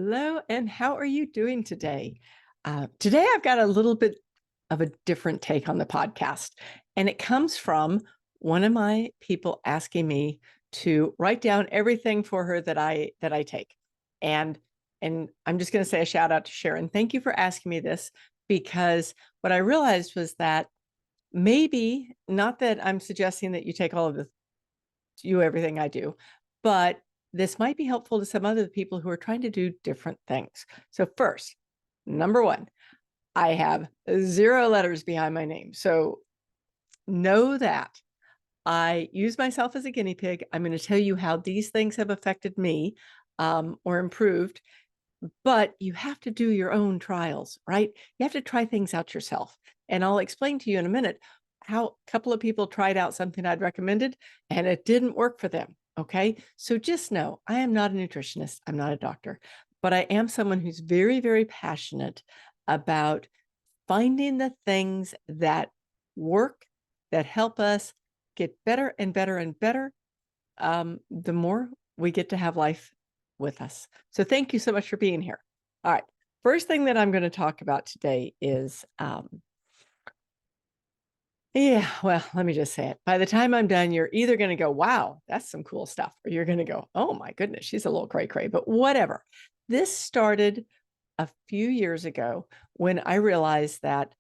Hello, and how are you doing today? Today, I've got a little bit of a different take on the podcast, and it comes from one of my people asking me to write down everything for her that I take, and I'm just going to say a shout out to Sharon. Thank you for asking me this because what I realized was that maybe not that I'm suggesting that you take all of this, you everything I do, but this might be helpful to some other people who are trying to do different things. So first, number one, I have 0 letters behind my name. So know that I use myself as a guinea pig. I'm going to tell you how these things have affected me or improved, but you have to do your own trials, right? You have to try things out yourself. And I'll explain to you in a minute how a couple of people tried out something I'd recommended and it didn't work for them. Okay. So just know I am not a nutritionist. I'm not a doctor, but I am someone who's very, very passionate about finding the things that work, that help us get better and better and better. The more we get to have life with us. So thank you so much for being here. All right. First thing that I'm going to talk about today is, well, let me just say it. By the time I'm done, you're either going to go, wow, that's some cool stuff, or you're going to go, oh my goodness, she's a little cray cray, but whatever. This started a few years ago when I realized that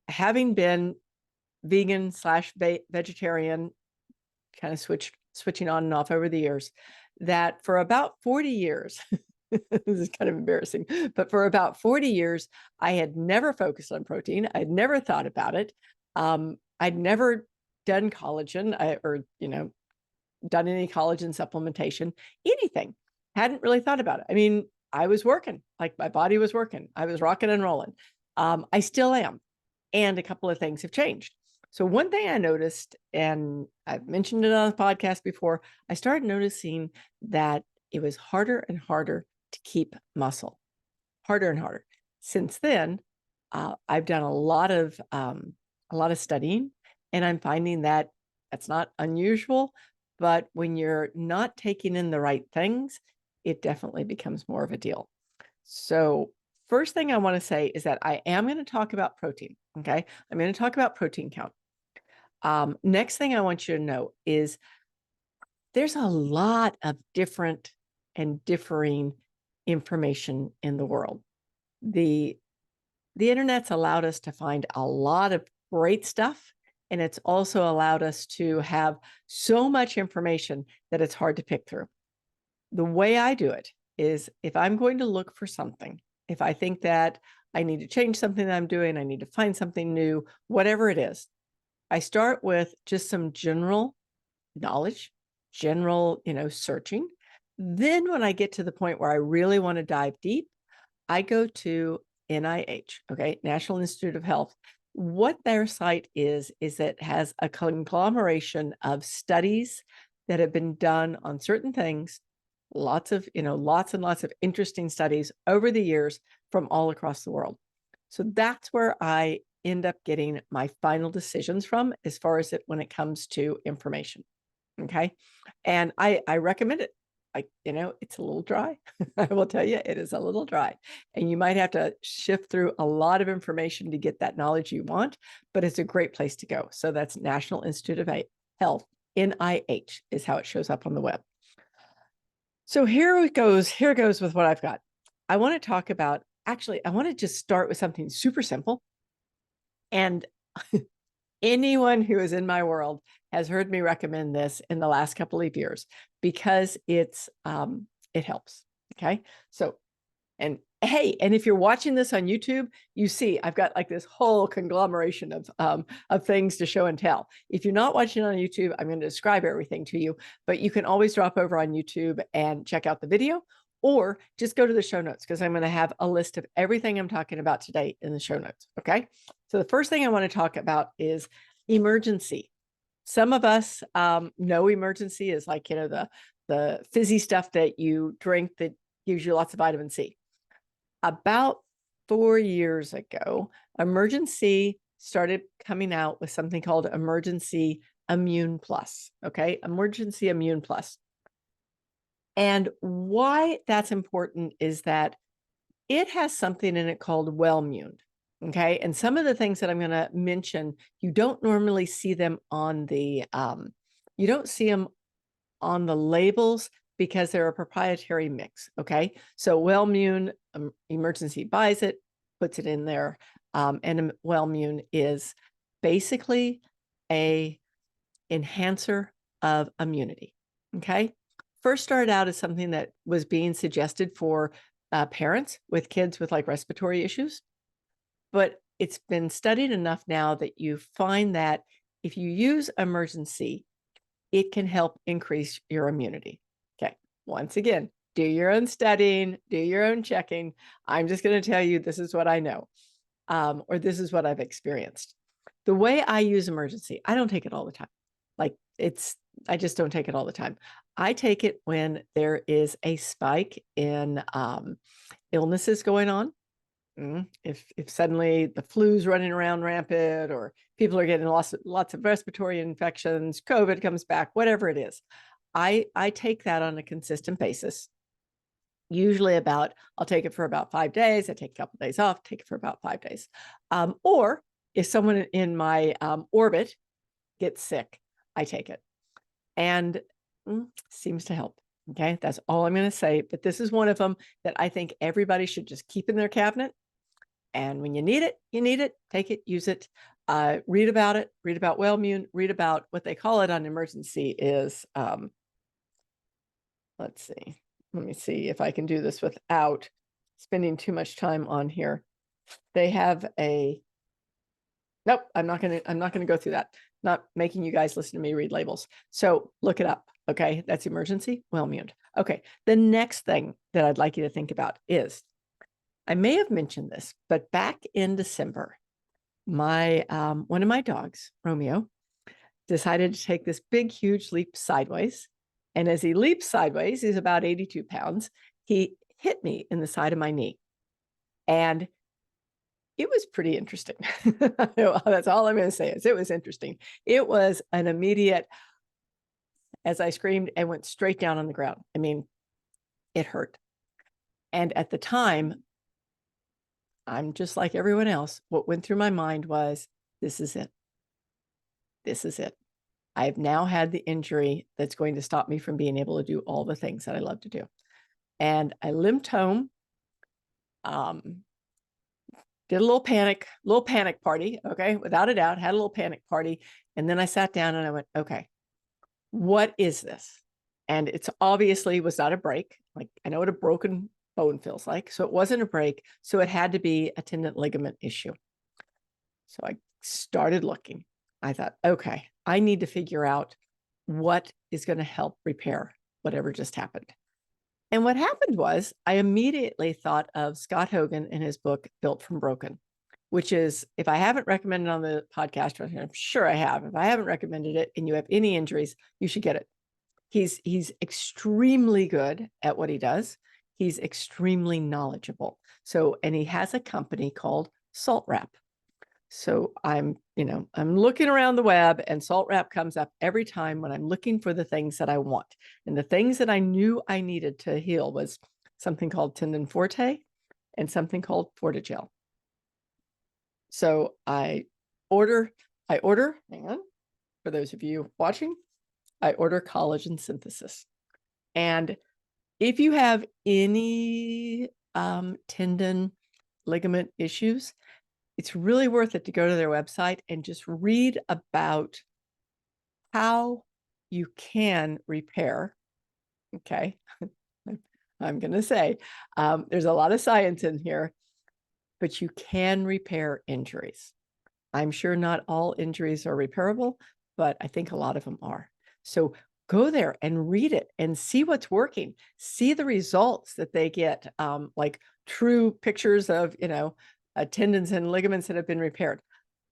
having been vegan slash vegetarian, kind of switching on and off over the years, that for about 40 years, this is kind of embarrassing, but for about 40 years, I had never focused on protein. I'd never thought about it. I'd never done collagen or done any collagen supplementation, anything. Hadn't really thought about it. I mean, I was working, like my body was working. I was rocking and rolling. I still am. And a couple of things have changed. So one thing I noticed, and I've mentioned it on the podcast before, I started noticing that it was harder and harder to keep muscle, harder and harder. Since then, I've done a lot of studying, and I'm finding that that's not unusual. But when you're not taking in the right things, it definitely becomes more of a deal. So first thing I want to say is that I am going to talk about protein. Okay. I'm going to talk about protein count. Next thing I want you to know is there's a lot of different and differing information in the world. The internet's allowed us to find a lot of great stuff, and it's also allowed us to have so much information that it's hard to pick through. The way I do it is if I'm going to look for something, if I think that I need to change something that I'm doing, I need to find something new, whatever it is, I start with just some general knowledge, general, searching. Then when I get to the point where I really want to dive deep, I go to NIH, okay, National Institute of Health. What their site is it has a conglomeration of studies that have been done on certain things, lots and lots of interesting studies over the years from all across the world. So that's where I end up getting my final decisions from as far as when it comes to information. Okay. And I recommend it. It's a little dry. I will tell you, it is a little dry. And you might have to shift through a lot of information to get that knowledge you want, but it's a great place to go. So that's National Institute of Health, NIH is how it shows up on the web. So here goes with what I've got. I want to talk about, actually, I want to just start with something super simple. And anyone who is in my world has heard me recommend this in the last couple of years because it helps. Okay. So, and hey, and if you're watching this on YouTube, you see I've got like this whole conglomeration of things to show and tell. If you're not watching on YouTube, I'm going to describe everything to you, but you can always drop over on YouTube and check out the video, or just go to the show notes because I'm going to have a list of everything I'm talking about today in the show notes. Okay. So the first thing I want to talk about is emergency. Some of us know emergency is like, the fizzy stuff that you drink that gives you lots of vitamin C. About 4 years ago, Emergency started coming out with something called Emergency Immune Plus. Okay. Emergency Immune Plus. And why that's important is that it has something in it called Wellmune. Okay. And some of the things that I'm going to mention, you don't normally see them on the, you don't see them on the labels because they're a proprietary mix. Okay. So Wellmune, Emergency buys it, puts it in there. And Wellmune is basically a enhancer of immunity. Okay. First started out as something that was being suggested for parents with kids with like respiratory issues, but it's been studied enough now that you find that if you use Emergency, it can help increase your immunity. Okay. Once again, do your own studying, do your own checking. I'm just going to tell you this is what I know, or this is what I've experienced. The way I use Emergency, I don't take it all the time. Like I just don't take it all the time. I take it when there is a spike in illnesses going on. If suddenly the flu's running around rampant, or people are getting lots of respiratory infections, COVID comes back, whatever it is, I take that on a consistent basis. Usually I'll take it for about 5 days. I take a couple of days off, take it for about 5 days. Or if someone in my orbit gets sick, I take it. And seems to help. Okay, that's all I'm going to say. But this is one of them that I think everybody should just keep in their cabinet. And when you need it, you need it. Take it, use it. Read about it. Read about Wellmune. Read about what they call it on Emergency is, let's see. Let me see if I can do this without spending too much time on here. They have a, nope, I'm not going to go through that. Not making you guys listen to me read labels. So look it up. Okay. That's Emergency Wellmune. Okay. The next thing that I'd like you to think about is, I may have mentioned this, but back in December, my one of my dogs, Romeo, decided to take this big, huge leap sideways. And as he leaps sideways, he's about 82 pounds. He hit me in the side of my knee. And it was pretty interesting. That's all I'm going to say is it was interesting. It was an immediate, as I screamed and went straight down on the ground. I mean, it hurt. And at the time, I'm just like everyone else. What went through my mind was, this is it. This is it. I've now had the injury that's going to stop me from being able to do all the things that I love to do. And I limped home, did a little panic party. Okay. Without a doubt, had a little panic party. And then I sat down and I went, okay, what is this? And it's obviously was not a break. Like I know what a broken bone feels like. So it wasn't a break. So it had to be a tendon ligament issue. So I started looking. I thought, okay, I need to figure out what is going to help repair whatever just happened. And what happened was I immediately thought of Scott Hogan in his book, Built from Broken, which is, if I haven't recommended on the podcast, I'm sure I have. If I haven't recommended it and you have any injuries, you should get it. He's extremely good at what he does. He's extremely knowledgeable. So, and he has a company called Salt Wrap. So I'm looking around the web and Salt Wrap comes up every time when I'm looking for the things that I want. And the things that I knew I needed to heal was something called Tendon Forte and something called Fortigel. So I order, hang on, for those of you watching, I order collagen synthesis. And if you have any tendon ligament issues, it's really worth it to go to their website and just read about how you can repair. Okay. I'm going to say there's a lot of science in here, but you can repair injuries. I'm sure not all injuries are repairable, but I think a lot of them are. So go there and read it and see what's working. See the results that they get, like true pictures of, tendons and ligaments that have been repaired.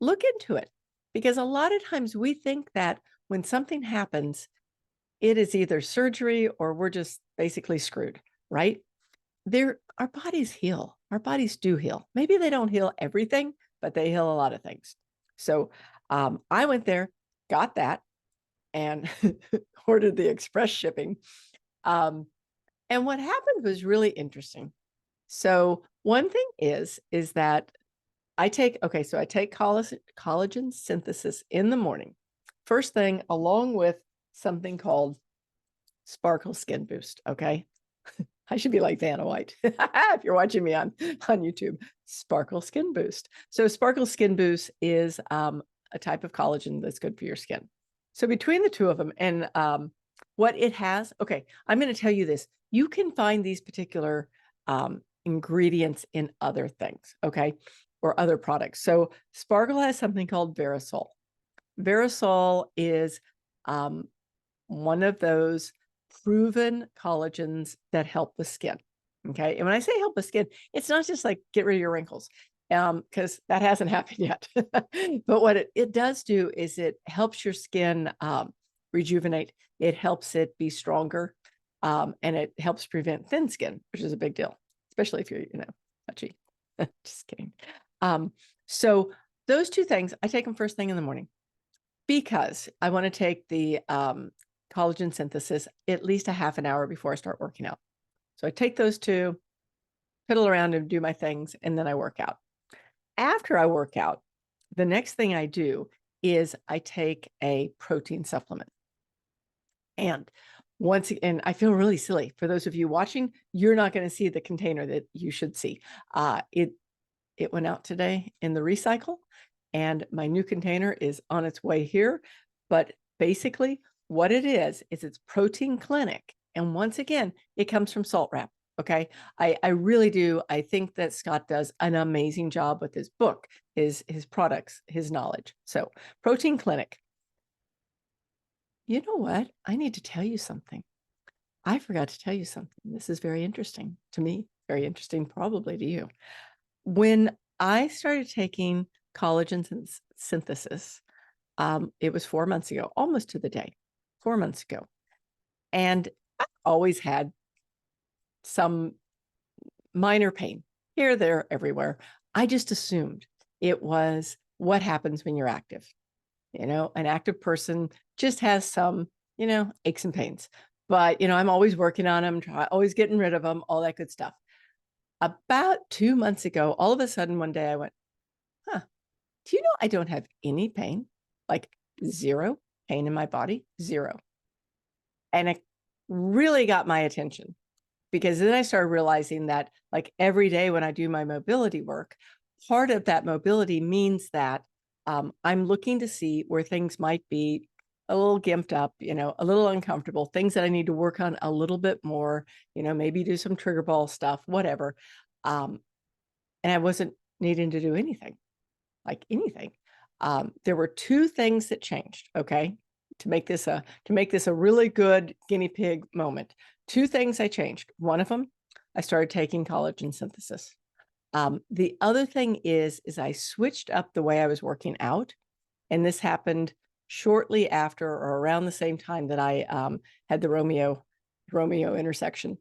Look into it, because a lot of times we think that when something happens, it is either surgery or we're just basically screwed, right? Our bodies heal. Our bodies do heal. Maybe they don't heal everything, but they heal a lot of things. So I went there, got that, and ordered the express shipping. And what happened was really interesting. So one thing is that I take collagen synthesis in the morning, first thing, along with something called Sparkle Skin Boost. Okay. I should be like Vanna White if you're watching me on YouTube. Sparkle Skin Boost. So Sparkle Skin Boost is a type of collagen that's good for your skin. So between the two of them and what it has, okay, I'm going to tell you this. You can find these particular ingredients in other things, okay, or other products. So Sparkle has something called Verisol. Verisol is one of those proven collagens that help the skin. Okay. And when I say help the skin, it's not just like get rid of your wrinkles, because that hasn't happened yet. But what it does do is it helps your skin rejuvenate. It helps it be stronger. And it helps prevent thin skin, which is a big deal, especially if you're, touchy. Just kidding. So those two things, I take them first thing in the morning because I want to take the collagen synthesis at least a half an hour before I start working out. So I take those two, fiddle around and do my things, and then I work out. After I work out, the next thing I do is I take a protein supplement. And once again, I feel really silly. For those of you watching, you're not going to see the container that you should see. It went out today in the recycle, and my new container is on its way here. But basically, what it is it's Protein Clinic. And once again, it comes from Salt Wrap. Okay. I really do. I think that Scott does an amazing job with his book, his products, his knowledge. So Protein Clinic. You know what? I need to tell you something. I forgot to tell you something. This is very interesting to me, very interesting probably to you. When I started taking collagen synthesis, it was 4 months ago, almost to the day, 4 months ago. And I always had some minor pain here, there, everywhere. I just assumed it was what happens when you're active. An active person just has some, aches and pains. But, I'm always working on them, always getting rid of them, all that good stuff. About 2 months ago, all of a sudden one day I went, do you know I don't have any pain? Like zero pain in my body, zero. And it really got my attention because then I started realizing that like every day when I do my mobility work, part of that mobility means that I'm looking to see where things might be a little gimped up, a little uncomfortable, things that I need to work on a little bit more, maybe do some trigger ball stuff, whatever. And I wasn't needing to do anything, like anything. There were two things that changed, okay, to make this a really good guinea pig moment. Two things I changed. One of them, I started taking collagen synthesis. The other thing is I switched up the way I was working out, and this happened shortly after or around the same time that I had the Romeo intersection.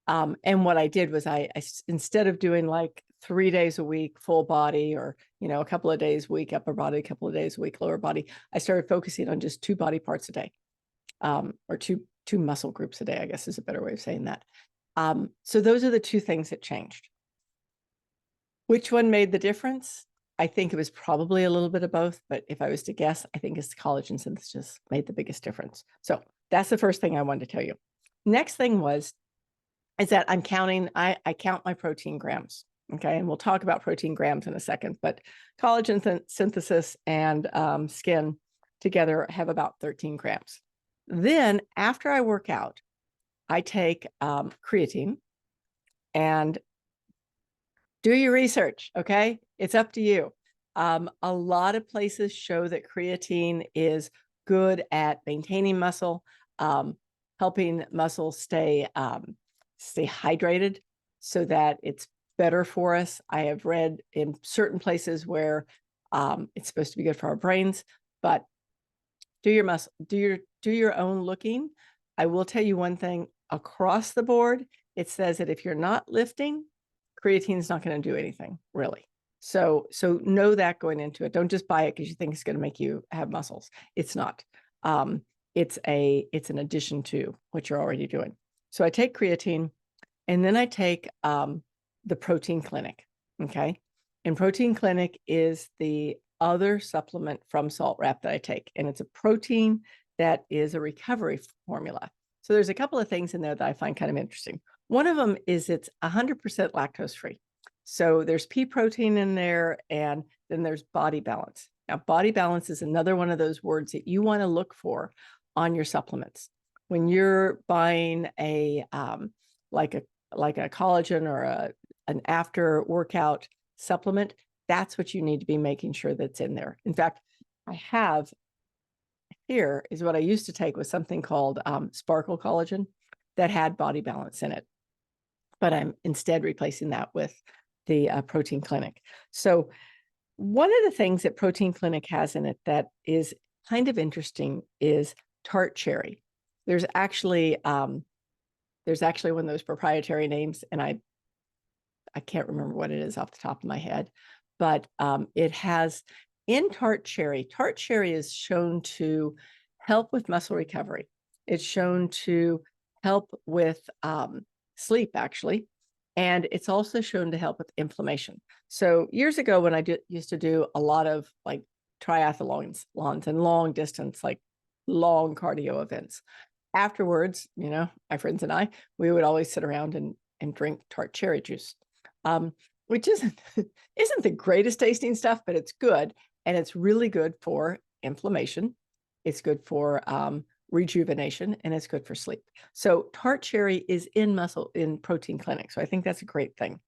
And what I did was I instead of doing like 3 days a week full body, or a couple of days a week upper body, a couple of days a week lower body, I started focusing on just 2 body parts a day, or two muscle groups a day, I guess is a better way of saying that. So those are the two things that changed. Which one made the difference? I think it was probably a little bit of both, but if I was to guess, I think it's the collagen synthesis made the biggest difference. So that's the first thing I wanted to tell you. Next thing is that I'm counting, I count my protein grams. Okay. And we'll talk about protein grams in a second, but collagen synthesis and skin together have about 13 grams. Then after I work out, I take creatine. And do your research, okay? It's up to you. A lot of places show that creatine is good at maintaining muscle, helping muscle stay hydrated so that it's better for us. I have read in certain places where it's supposed to be good for our brains, but do your own looking. I will tell you one thing across the board. It says that if you're not lifting, creatine is not going to do anything really. So know that going into it. Don't just buy it because you think it's going to make you have muscles. It's not. It's an addition to what you're already doing. So I take creatine, and then I take the Protein Clinic. Okay. And Protein Clinic is the other supplement from Salt Wrap that I take. And it's a protein that is a recovery formula. So there's a couple of things in there that I find kind of interesting. One of them is it's 100% lactose free. So there's pea protein in there, and then there's body balance. Now, body balance is another one of those words that you want to look for on your supplements. When you're buying a like a collagen or an after workout supplement, that's what you need to be making sure that's in there. In fact, I have here is what I used to take, was something called Sparkle Collagen that had body balance in it. But I'm instead replacing that with the Protein Clinic. So one of the things that Protein Clinic has in it that is kind of interesting is tart cherry. There's actually one of those proprietary names, and I can't remember what it is off the top of my head, but it has in tart cherry. Tart cherry is shown to help with muscle recovery. It's shown to help with sleep, actually. And it's also shown to help with inflammation. So years ago, when I used to do a lot of like triathlons and long distance, like long cardio events, afterwards, my friends and I, we would always sit around and drink tart cherry juice, which isn't the greatest tasting stuff, but it's good. And it's really good for inflammation. It's good for rejuvenation, and it's good for sleep. So tart cherry is in Protein Clinic. So I think that's a great thing.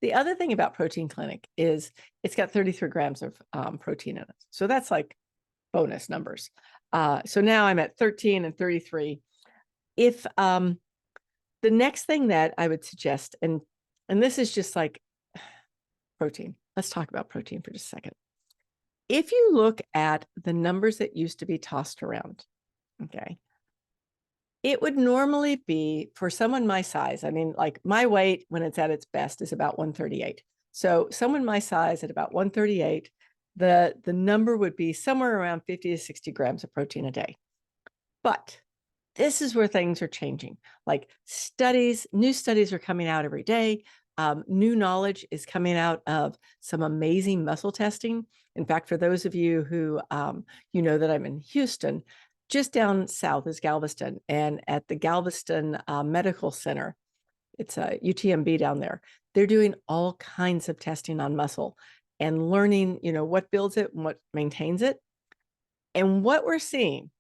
The other thing about Protein Clinic is it's got 33 grams of protein in it. So that's like bonus numbers. So now I'm at 13 and 33. If the next thing that I would suggest, and this is just like protein. Let's talk about protein for just a second. If you look at the numbers that used to be tossed around, okay, it would normally be for someone my size. I mean, like my weight when it's at its best is about 138. So someone my size at about 138, the number would be somewhere around 50 to 60 grams of protein a day. But this is where things are changing. Like new studies are coming out every day. New knowledge is coming out of some amazing muscle testing. In fact, for those of you who that I'm in Houston, just down south is Galveston, and at the Galveston Medical Center, it's a UTMB down there. They're doing all kinds of testing on muscle and learning, what builds it and what maintains it. And what we're seeing,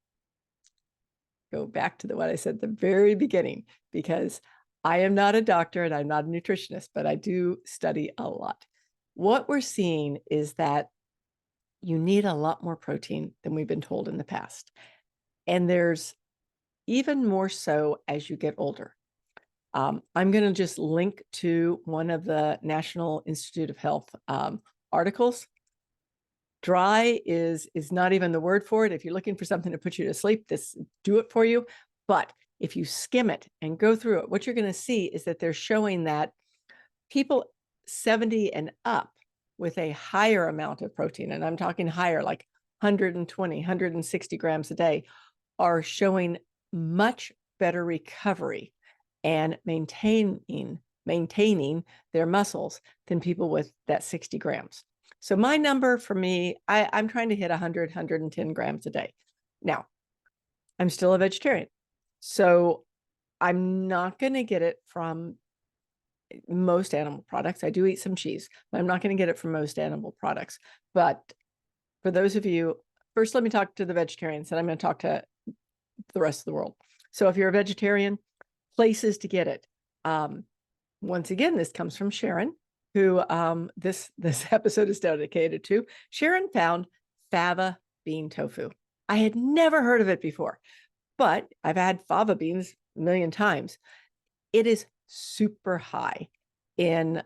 go back to what I said at the very beginning, because I am not a doctor and I'm not a nutritionist, but I do study a lot. What we're seeing is that you need a lot more protein than we've been told in the past. And there's even more so as you get older. I'm going to just link to one of the National Institute of Health articles. Dry is not even the word for it. If you're looking for something to put you to sleep, this do it for you. But if you skim it and go through it, what you're going to see is that they're showing that people 70 and up with a higher amount of protein, and I'm talking higher, like 120, 160 grams a day, are showing much better recovery and maintaining their muscles than people with that 60 grams. So my number for me, I'm trying to hit 100, 110 grams a day. Now, I'm still a vegetarian, so I'm not going to get it from most animal products. I do eat some cheese, but I'm not going to get it from most animal products. But for those of you, first, let me talk to the vegetarians, and I'm going to talk to the rest of the world. So if you're a vegetarian, places to get it. Once again, this comes from Sharon, who this episode is dedicated to. Sharon found fava bean tofu. I had never heard of it before, but I've had fava beans a million times. It is super high in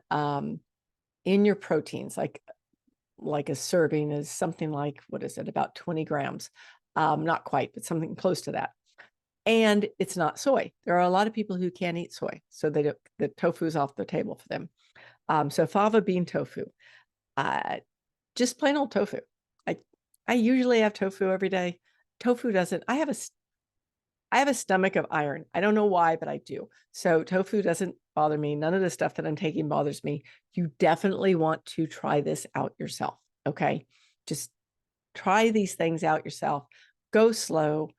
your proteins. Like a serving is something like, what is it, about 20 grams? Not quite, but something close to that. And it's not soy. There are a lot of people who can't eat soy, so the tofu is off the table for them. So fava bean tofu, just plain old tofu. I usually have tofu every day. Tofu doesn't. I have I have a stomach of iron. I don't know why, but I do. So tofu doesn't bother me. None of the stuff that I'm taking bothers me. You definitely want to try this out yourself. Okay. Just try these things out yourself. Go slow.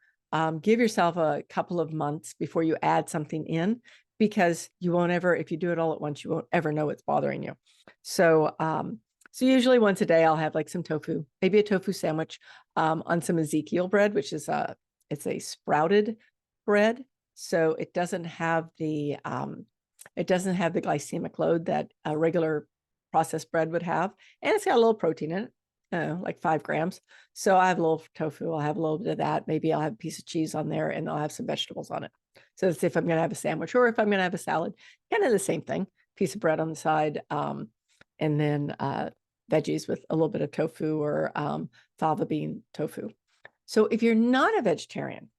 Give yourself a couple of months before you add something in, because you won't ever, if you do it all at once, you won't ever know what's bothering you. So, so usually once a day, I'll have like some tofu, maybe a tofu sandwich on some Ezekiel bread, which is it's a sprouted bread. So it doesn't have the glycemic load that a regular processed bread would have. And it's got a little protein in it, like 5 grams. So I have a little tofu. I'll have a little bit of that. Maybe I'll have a piece of cheese on there, and I'll have some vegetables on it. So that's if I'm going to have a sandwich, or if I'm going to have a salad, kind of the same thing. Piece of bread on the side, and then veggies with a little bit of tofu, or fava bean tofu. So if you're not a vegetarian,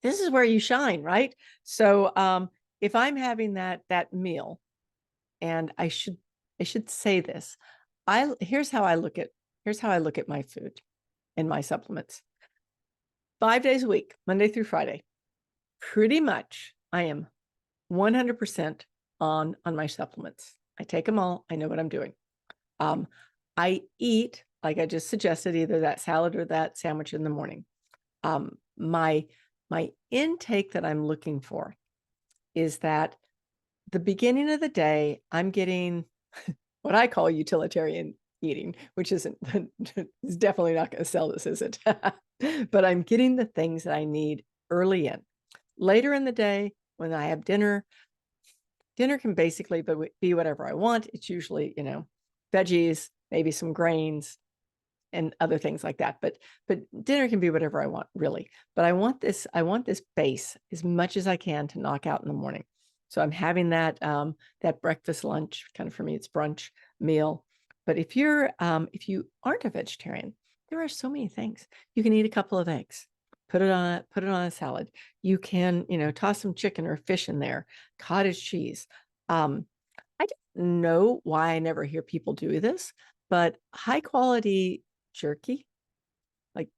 this is where you shine, right? So if I'm having that meal, and I should say this, here's how I look at my food and my supplements. 5 days a week, Monday through Friday, pretty much I am 100% on my supplements. I take them all. I know what I'm doing. I eat, like I just suggested, either that salad or that sandwich in the morning. My intake that I'm looking for is that the beginning of the day, I'm getting what I call utilitarian eating, which isn't, is definitely not going to sell this, is it? But I'm getting the things that I need early in. Later in the day, when I have dinner can basically be whatever I want. It's usually, veggies, maybe some grains, and other things like that. But dinner can be whatever I want, really. But I want this base as much as I can to knock out in the morning. So I'm having that breakfast, lunch, kind of for me, it's brunch meal. But if you aren't a vegetarian, there are so many things. You can eat a couple of eggs, put it on a salad. You can, toss some chicken or fish in there, cottage cheese. I don't know why I never hear people do this, but high quality jerky, like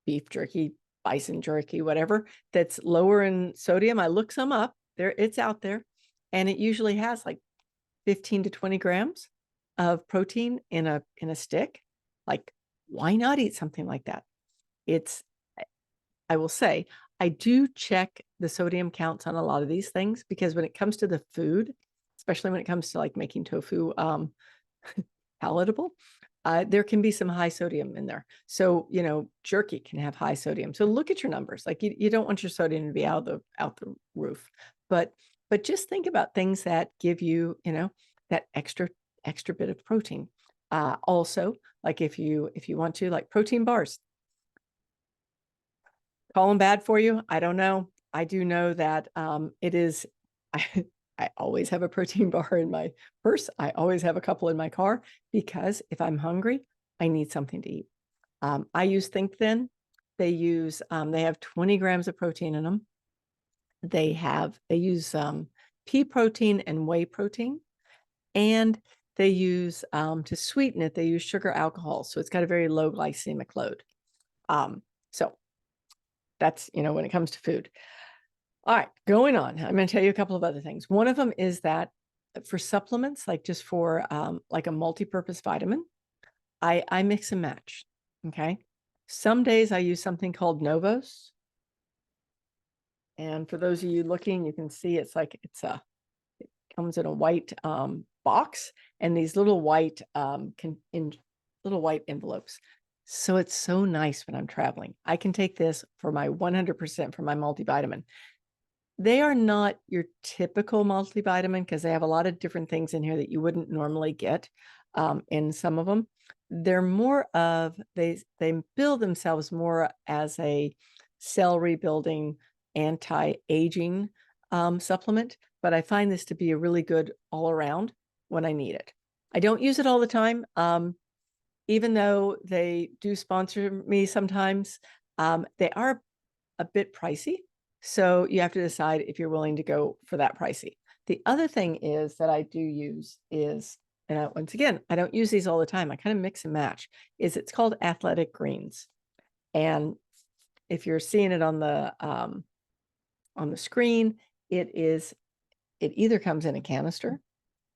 beef jerky, bison jerky, whatever, that's lower in sodium. I looked some up there, it's out there, and it usually has like 15 to 20 grams of protein in a stick. Like, why not eat something like that? I will say, I do check the sodium counts on a lot of these things, because when it comes to the food, especially when it comes to like making tofu palatable, there can be some high sodium in there. So, jerky can have high sodium. So look at your numbers. Like, you don't want your sodium to be out the roof, but just think about things that give you, that extra bit of protein. Also, like if you want to, like protein bars, call them bad for you. I don't know. I do know that it is, I always have a protein bar in my purse. I always have a couple in my car, because if I'm hungry, I need something to eat. I use Think Thin. They have 20 grams of protein in them. They use pea protein and whey protein, and they use to sweeten it, they use sugar alcohol. So it's got a very low glycemic load. So that's, when it comes to food. All right, going on. I'm going to tell you a couple of other things. One of them is that for supplements, like just for like a multi-purpose vitamin, I mix and match. Okay. Some days I use something called Novos. And for those of you looking, you can see it comes in a white box, and these little white little white envelopes. So it's so nice when I'm traveling. I can take this for my 100% for my multivitamin. They are not your typical multivitamin, because they have a lot of different things in here that you wouldn't normally get in some of them. They're more of, they build themselves more as a cell rebuilding, anti-aging supplement, but I find this to be a really good all around when I need it. I don't use it all the time. Even though they do sponsor me sometimes, they are a bit pricey. So you have to decide if you're willing to go for that pricey. The other thing is that I do use is, and once again, I don't use these all the time. I kind of mix and match, it's called Athletic Greens. And if you're seeing it on the on the screen. It either comes in a canister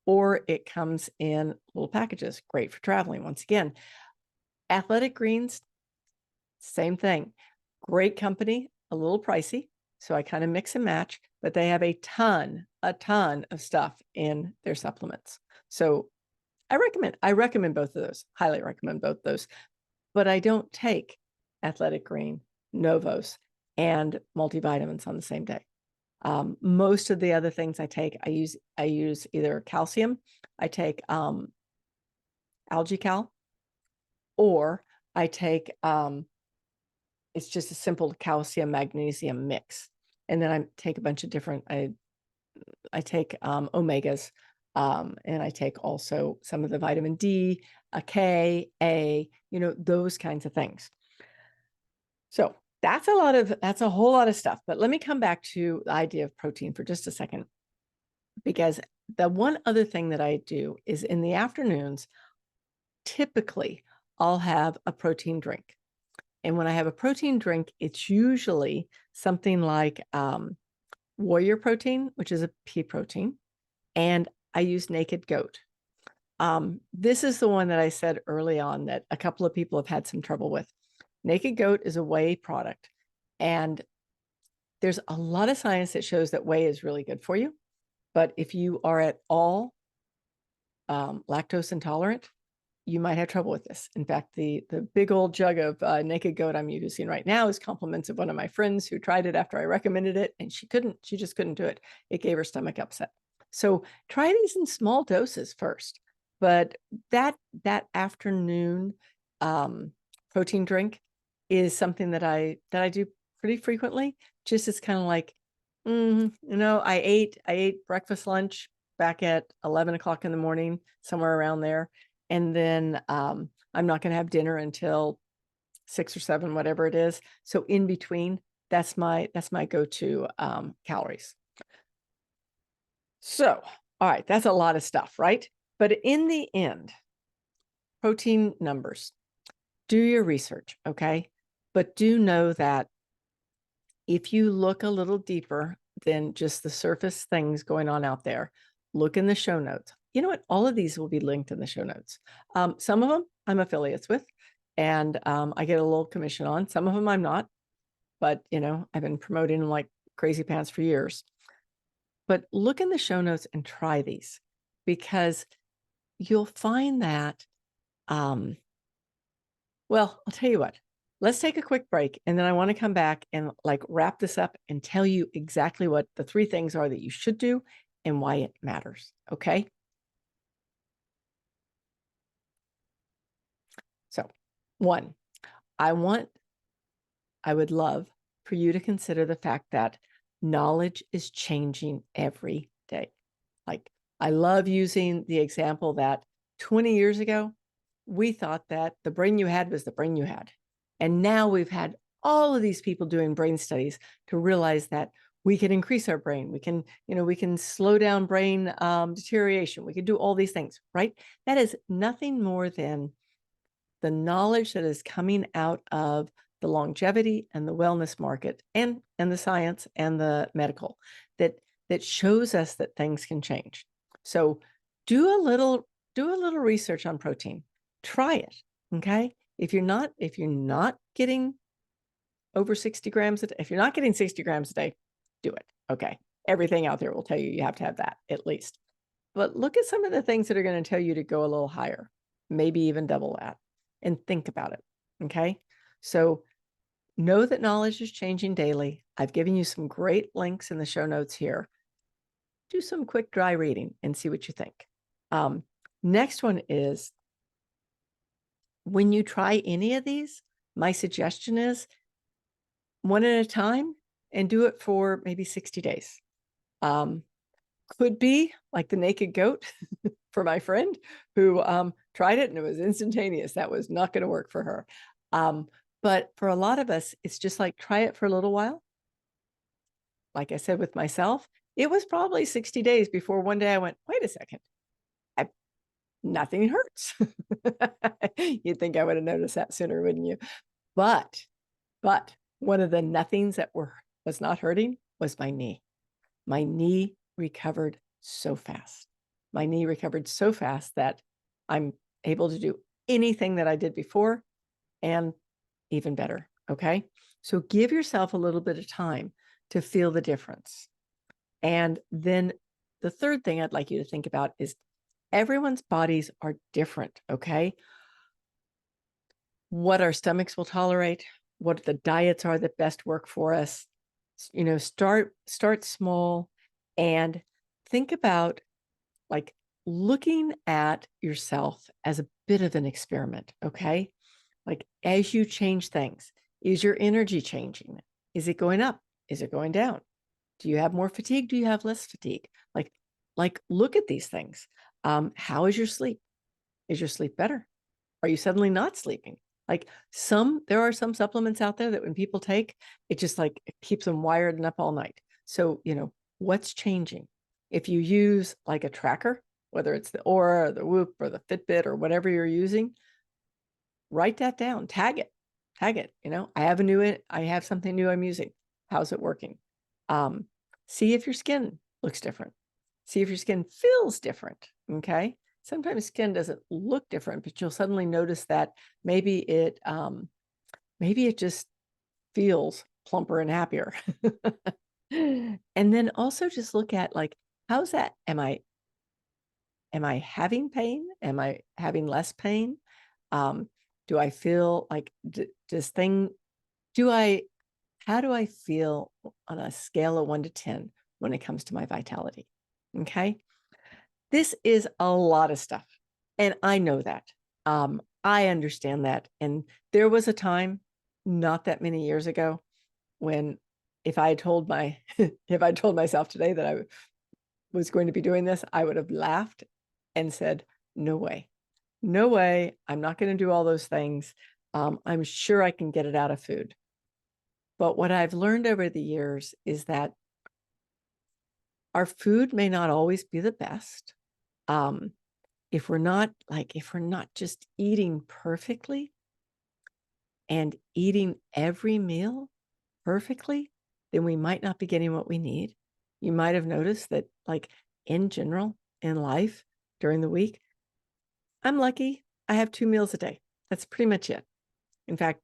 or it comes in little packages. Great for traveling. Once again, Athletic Greens, same thing. Great company, a little pricey. So I kind of mix and match, but they have a ton of stuff in their supplements. So I recommend both of those, highly recommend both those, but I don't take Athletic Green, Novos, and multivitamins on the same day. Most of the other things I take, I use either calcium, I take Algae Cal, or I take it's just a simple calcium magnesium mix, and then I take a bunch of different. I take omegas, and I take also some of the vitamin D, a K, A, those kinds of things. So that's a whole lot of stuff. But let me come back to the idea of protein for just a second, because the one other thing that I do is in the afternoons, typically I'll have a protein drink. And when I have a protein drink, it's usually something like Warrior Protein, which is a pea protein, and I use Naked Goat. This is the one that I said early on that a couple of people have had some trouble with. Naked Goat is a whey product, and there's a lot of science that shows that whey is really good for you. But if you are at all lactose intolerant, you might have trouble with this. In fact, the big old jug of Naked Goat I'm using right now is compliments of one of my friends who tried it after I recommended it, and she just couldn't do it. It gave her stomach upset. So try these in small doses first. But that afternoon protein drink is something that I do pretty frequently. Just as kind of like, I ate breakfast, lunch back at 11 o'clock in the morning, somewhere around there. And then I'm not going to have dinner until 6 or 7, whatever it is. So in between, that's my go-to calories. So, all right, that's a lot of stuff, right? But in the end, protein numbers, do your research, okay? But do know that if you look a little deeper than just the surface things going on out there, look in the show notes. You know what? All of these will be linked in the show notes. Some of them I'm affiliates with, and I get a little commission on. Some of them I'm not, but I've been promoting them like crazy pants for years. But look in the show notes and try these, because you'll find that, well, I'll tell you what, let's take a quick break, and then I want to come back and wrap this up and tell you exactly what the 3 things are that you should do and why it matters. Okay. So 1, I would love for you to consider the fact that knowledge is changing every day. I love using the example that 20 years ago, we thought that the brain you had was the brain you had. And now we've had all of these people doing brain studies to realize that we can increase our brain. We can slow down brain deterioration. We can do all these things, right? That is nothing more than the knowledge that is coming out of the longevity and the wellness market and the science and the medical that shows us that things can change. So do a little research on protein. Try it. Okay. If you're not getting over 60 grams a day, if you're not getting 60 grams a day, do it. Okay. Everything out there will tell you have to have that at least. But look at some of the things that are going to tell you to go a little higher, maybe even double that, and think about it. Okay. So know that knowledge is changing daily. I've given you some great links in the show notes here. Do some quick dry reading and see what you think. Next one is, when you try any of these, my suggestion is 1 at a time and do it for maybe 60 days. Could be like the Naked Goat for my friend who tried it and it was instantaneous. That was not going to work for her. But for a lot of us, it's just like, try it for a little while. Like I said with myself, it was probably 60 days before one day I went, wait a second, nothing hurts. You'd think I would have noticed that sooner, wouldn't you? But one of the nothings that was not hurting was my knee. My knee recovered so fast. My knee recovered so fast that I'm able to do anything that I did before and even better. Okay. So give yourself a little bit of time to feel the difference. And then the third thing I'd like you to think about is everyone's bodies are different. Okay. What our stomachs will tolerate, what the diets are that best work for us. You know, start small and think about like looking at yourself as a bit of an experiment. Okay. Like as you change things, is your energy changing? Is it going up? Is it going down? Do you have more fatigue? Do you have less fatigue? Like look at these things. How is your sleep? Is your sleep better? Are you suddenly not sleeping? Like there are some supplements out there that when people take, it just like it keeps them wired and up all night. So, you know, what's changing? If you use like a tracker, whether it's the Aura or the Whoop or the Fitbit or whatever you're using, write that down, tag it, you know, I have something new I'm using. How's it working? See if your skin looks different. See if your skin feels different. Okay. Sometimes skin doesn't look different, but you'll suddenly notice that maybe it just feels plumper and happier. And then also just look at like, how's that? Am I having pain? Am I having less pain? Do I feel like how do I feel on a scale of 1 to 10 when it comes to my vitality? Okay. This is a lot of stuff. And I know that. I understand that. And there was a time not that many years ago when if I told myself today that I was going to be doing this, I would have laughed and said, no way. No way. I'm not going to do all those things. I'm sure I can get it out of food. But what I've learned over the years is that our food may not always be the best. If we're not just eating perfectly and eating every meal perfectly, then we might not be getting what we need. You might have noticed that like in general in life during the week, I'm lucky. I have 2 meals a day. That's pretty much it. In fact,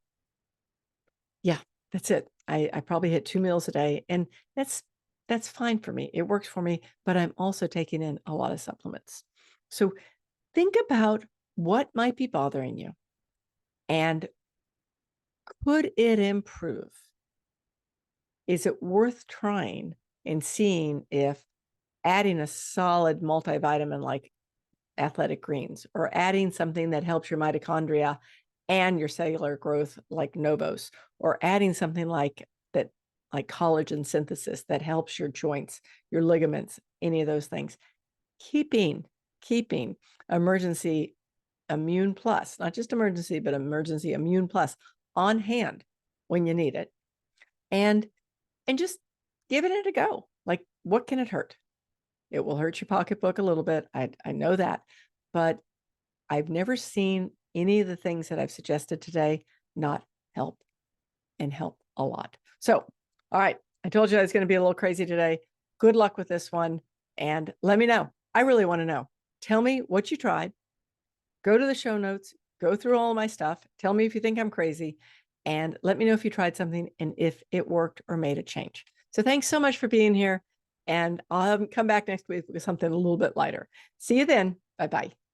yeah, that's it. I probably hit 2 meals a day, and that's fine for me. It works for me, but I'm also taking in a lot of supplements. So think about what might be bothering you and could it improve? Is it worth trying and seeing if adding a solid multivitamin like athletic greens or adding something that helps your mitochondria and your cellular growth like Novos, or adding something like that, like collagen synthesis that helps your joints, your ligaments, any of those things. Keeping Emergency Immune Plus, not just emergency, but Emergency Immune Plus on hand when you need it. And just giving it a go. Like, what can it hurt? It will hurt your pocketbook a little bit. I know that, but I've never seen any of the things that I've suggested today not help and help a lot. So, all right. I told you I was going to be a little crazy today. Good luck with this one. And let me know. I really want to know. Tell me what you tried. Go to the show notes, go through all of my stuff. Tell me if you think I'm crazy, and let me know if you tried something and if it worked or made a change. So thanks so much for being here. And I'll come back next week with something a little bit lighter. See you then. Bye-bye.